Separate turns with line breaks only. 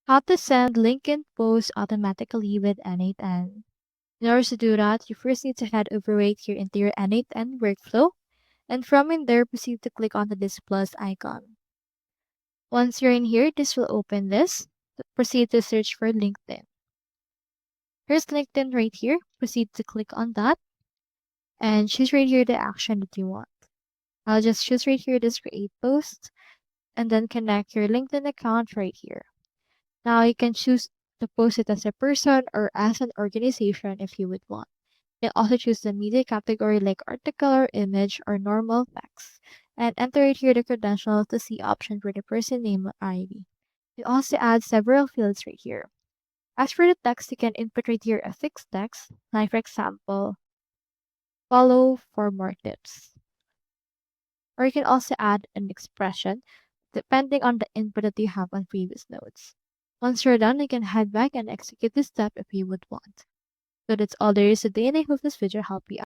How to send LinkedIn posts automatically with n8n. In order to do that, you first need to head over right here into your n8n workflow, and from in there, proceed to click on this plus icon. Once you're in here, this will open this. Proceed to search for LinkedIn. Here's LinkedIn right here. Proceed to click on that and choose right here the action that you want. I'll just choose right here this create post and then connect your LinkedIn account right here. Now you can choose to post it as a person or as an organization if you would want. You can also choose the media category like article or image or normal text. And enter right here the credentials to see option for the person name or ID. You also add several fields right here. As for the text, you can input right here a fixed text, like for example, follow for more tips. Or you can also add an expression depending on the input that you have on previous notes. Once you're done, you can head back and execute this step if you would want. So that's all there is today, and I hope this video helped you out.